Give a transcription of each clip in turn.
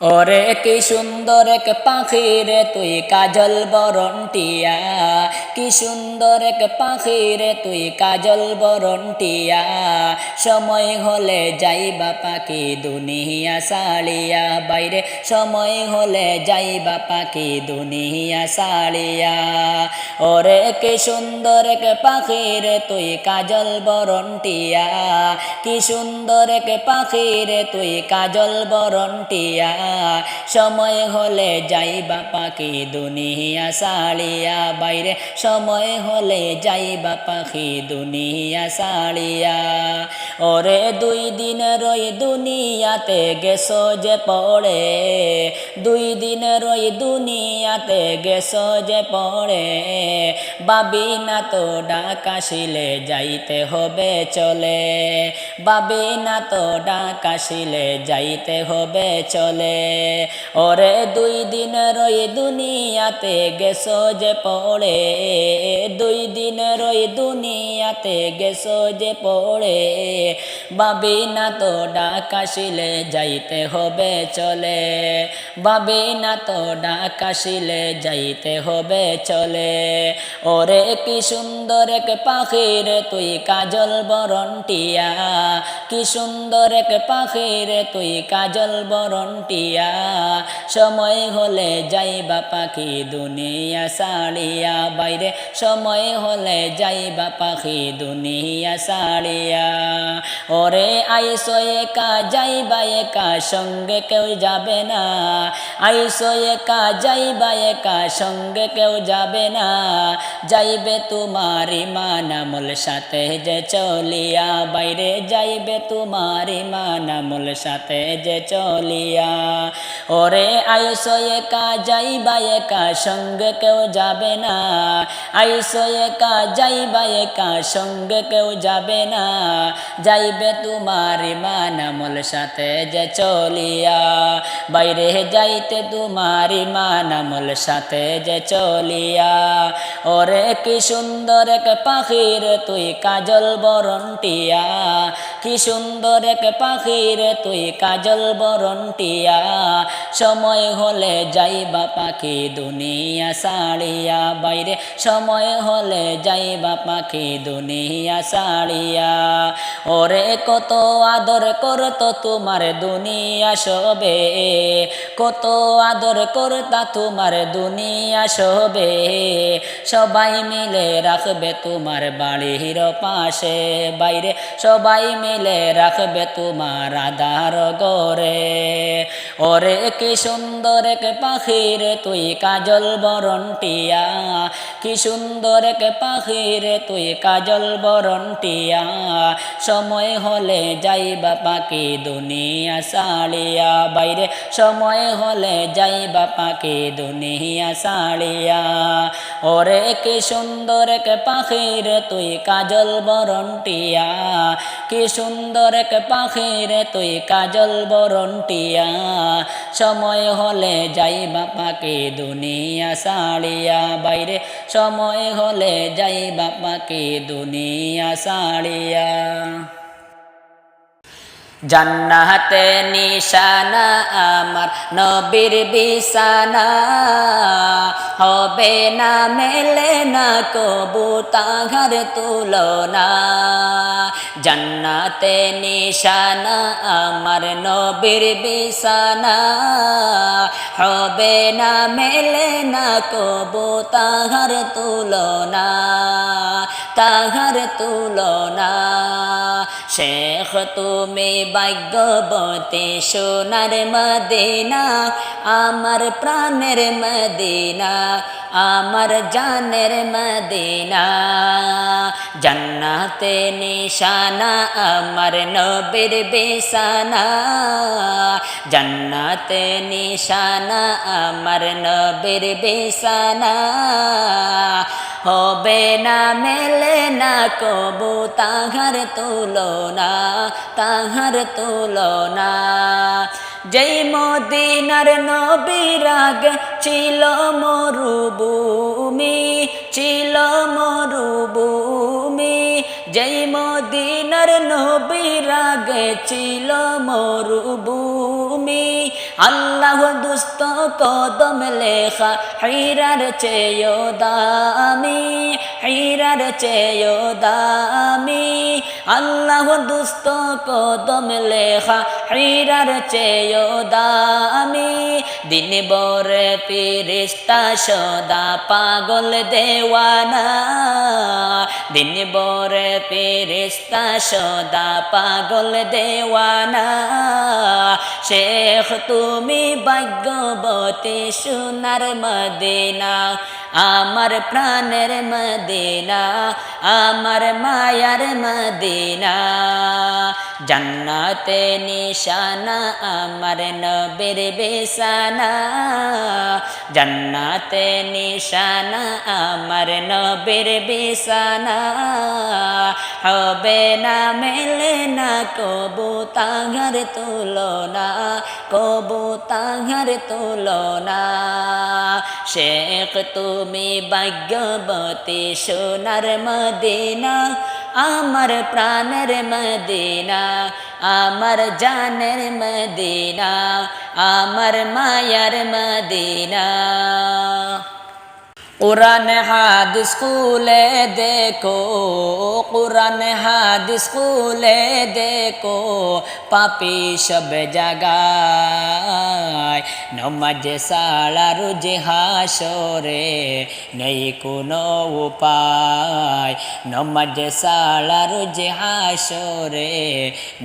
ওরে কি সুন্দর এক পাখি রে তুই কাজল বরণ টিয়া, কি সুন্দর এক পাখি রে তুই কাজল বরণ টিয়া। সময় হলে যাইবা পাখি দুনিয়া সাড়িয়া, বাইরে সময় হলে যাইবা পাখি দুনিয়া সাড়িয়া। ওরে কি সুন্দর এক পাখি রে তুই কাজল বরণ টিয়া, কি সুন্দর এক পাখি রে তুই কাজল বরণ টিয়া। সময় হলে যাইবা পাখি দুনিয়া সাড়িয়া, বাইরে সময় হলে যাইবা পাখি দুনিয়া সাড়িয়া। ওরে দুই দিনের ওই দুনিয়াতে গেছো যে পড়ে, দুই দিনের ওই দুনিয়াতে গেছো যে পড়ে। বাবি না তো ডাক আসিলে যাইতে হবে চলে, বাবি না তো ডাক আসিলে যাইতে হবে চলে। ওরে দুই দিনের ওই দুনিয়াতে গেছো যে পড়ে, দুই দিনের ওই দুনিয়াতে গেছো যে পড়ে। বাবি না তো ডাক আসিলে যাইতে হবে চলে, বাবি না তো ডাক আসিলে যাইতে হবে চলে। ওরে কি সুন্দর এক পাখি রে তুই কাজল বরণ টিয়া, কি সুন্দর এক পাখি রে তুই কাজল বরণ টিয়া। সময় হলে যাইবা পাখি দুনিয়া সাড়িয়া, বাইরে সময় হলে যাইবা পাখি দুনিয়া সাড়িয়া। ওরে আইসো একা যাইবা একা সঙ্গে কেউ যাবে না, আইসো একা যাইবা একা সঙ্গে কেউ যাবে না। যাইবে তোমার ইমান আমল সাথে যে চলিয়া, বাইরে যাইবে তোমার ইমান আমল সাথে যে চলিয়া। ওরে আইসো একা যাইবা একা সঙ্গে কেউ যাবে না, আইসো একা যাইবা একা সঙ্গে কেউ যাবে না। যাইবে তোমার ইমান আমল সাথে যে চলিয়া, বাইরে যাইতে তোমার ইমান আমল সাথে যে চলিয়া। ওরে কি সুন্দর এক পাখি রে তুই কাজল বরণ টিয়া, কি সুন্দর এক পাখি রে তুই কাজল বরণ টিয়া। সময় হলে যাইবা পাখি দুনিয়া সাড়িয়া, বাইরে সময় হলে যাইবা পাখি দুনিয়া সাড়িয়া। ওরে কত আদর করতো তোমার দুনিয়া সবে, কত আদর করতা তোমার দুনিয়া সবে। সবাই মিলে রাখবে তোমার বাড়ির পাশে, বাইরে সবাই মিলে রাখবে তোমার আধার গরে। ওরে কি সুন্দর এক পাখি রে তুই কাজল বরণ টিয়া, কি সুন্দর এক পাখি রে তুই কাজল বরণ টিয়া। সময় হলে যাইবা পাখি দুনিয়া সাড়িয়া, বাইরে সময় হলে যাইবা পাখি দুনিয়া সাড়িয়া। ওরে কি সুন্দর এক পাখি রে তুই কাজল বরণ টিয়া, কি সুন্দর এক পাখি রে তুই কাজল বরণ টিয়া। সময় হলে যাইবা পাখি দুনিয়া সাড়িয়া, বাইরে সময় হলে যাইবা পাখি দুনিয়া সাড়িয়া। জান্নাতে নিশানা আমার নবীর বিছানা, হবে না মেলে না কবু তাহার তুলনা। জান্নাতে নিশানা আমার নবীর বিছানা, হবে না মেলে না কবু তাহার তুলনা, তাহার তুলনা। শেখ তুমি ভাগ্যবতী সোনার মদিনা, আমার প্রাণের মদিনা, আমার জানের মদিনা। জান্নাতে নিশানা আমার নবীর বিছানা, জান্নাতে নিশানা আমার নবীর বিছানা। হবে না মেলে না কবু তাহার তুলনা, তাহার তুলনা। যেই মদিনার নবীর আগে ছিল মরুভূমি, ছিল মরুভূমি। যেই মদিনার নবীর আগে ছিল মরুভূমি আল্লাহ দুস্ত কদম লেখা হীরার চেয়েও দামি হীরার চেয়েও দামি আল্লাহ দুস্ত কদম লেখা হীরার চেয়েও দামি দিন বরে ফিরিস্তা সদা পাগল দেওয়ানা দিন বরে ফিরিস্তা সদা পাগল দেওয়ানা শেখ তুমি ভাগ্যবতী সোনার মদিনা আমার প্রাণের মদিনা আমার মায়ার মদিনা জান্নাতে নিশানা আমার নবীর বিছানা জান্নাতে নিশানা আমার নবীর বিছানা হবে না মেলে না কবু তাহার তুলনা কবু তাহার তুলনা শেখ তুমি ভাগ্যবতী সোনার মদিনা আমার প্রাণের মদিনা আমার জানের মদিনা আমার মায়ার মদিনা কুরআন হাদিস খুলে দেখো কুরআন হাদিস খুলে দেখো পাপী সব জায়গায় নমাজ সালা রোজ হাসরে নেই কোনো উপায় নমাজ সালা রোজ হাসরে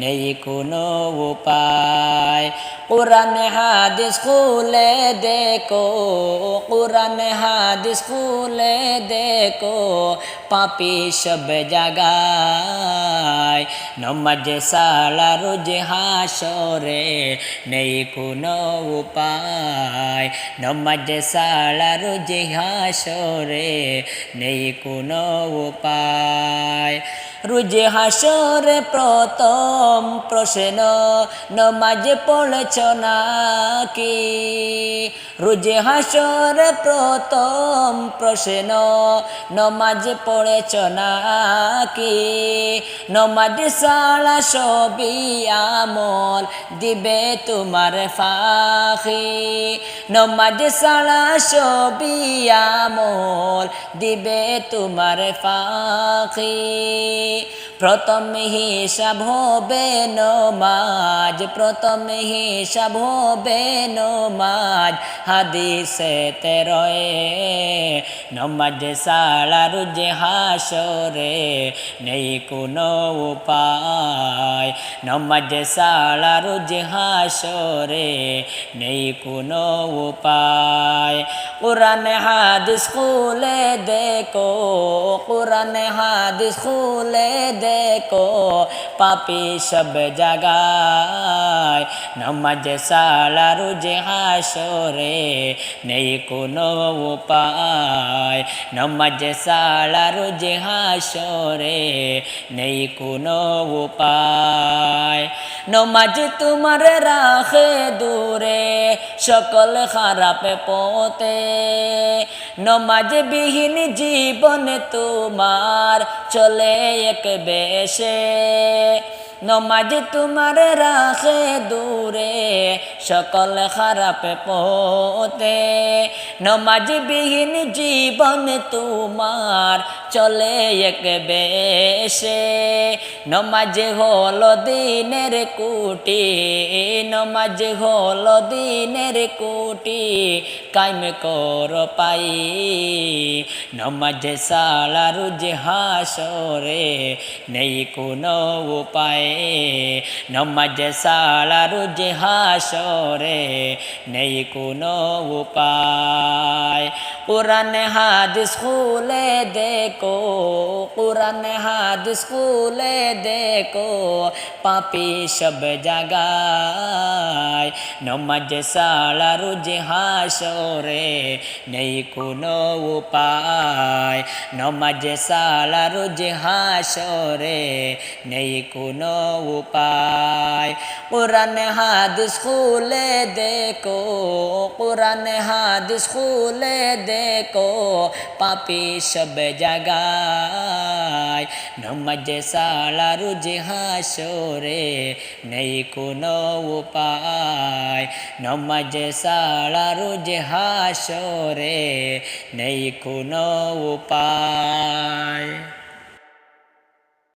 নেই কোনো উপায় কুরআন হাদিস খুলে দেখো কুরআন হাদিস খুলে দেখো পাপী সব জায়গায় নমাজ সালা রোজ হাসরে নেই কোনো উপায় নমাজ সালা রোজ হাসরে নেই কোনো উপায় রোজ হাসরে প্রথম প্রশ্ন নমাজ পড়ছ নাকি রোজ হাসরে প্রথম প্রশ্ন নমাজ পড়েছ নাকি নমাজ সালা সবই আমল দিবে তোমার ফাঁকি নমাজ সালা সবই আমল দিবে তোমার ফাঁকি প্রথম হিসাব হবে নমাজ প্রথম হিসাব হবে নমাজ হাদিসেতে রয়ে নমাজ সালা রোজ হাসরে নেই কোনো উপায় নমাজ সালা রোজ হাসরে নেই কোনো উপায় কুরআন হাদিস খুলে দেখো কুরআন হাদিস খুলে দেখো পাপী সব জায়গায় নমাজ সালা রোজ হাসরে নেই কোনো উপায় নমাজ সালা রোজ হাসরে নেই কোনো উপায় নমাজ তোমার রাখে দূরে সকল খারাপ পথে নমাজ বিহীন জীবন তোমার চলে এক বেশে নমাজ তোমার রাখে দূরে সকল খারাপ পথে নমাজ বিহীন জীবন তোমার চলে এক বেশে নমাজ হলো দিনের কুটি নমাজ হলো দিনের কুটি কায়েম কর পাই নমাজ সালা রোজ হাসরে নেই কোনো উপায় নমাজ সালা রোজ হাসরে নেই কোনো উপায় কুরআন হাদিস খুলে দেখো কুরআন হাদিস খুলে দেখো পাপী সব জায়গায় নমাজ সালা রোজ হাসরে নেই কোনো উপায় নমাজ সালা রোজ হাসরে নেই কোনো উপায় কুরআন হাদিস খুলে দেখো কুরআন হাদিস খুলে দেখো দেখো পাপি সব জাগায় নমাজ সালা রুজ হাসরে নেই কোনো উপায় নমাজ সালা রুজ হাসরে নেই কোনো উপায়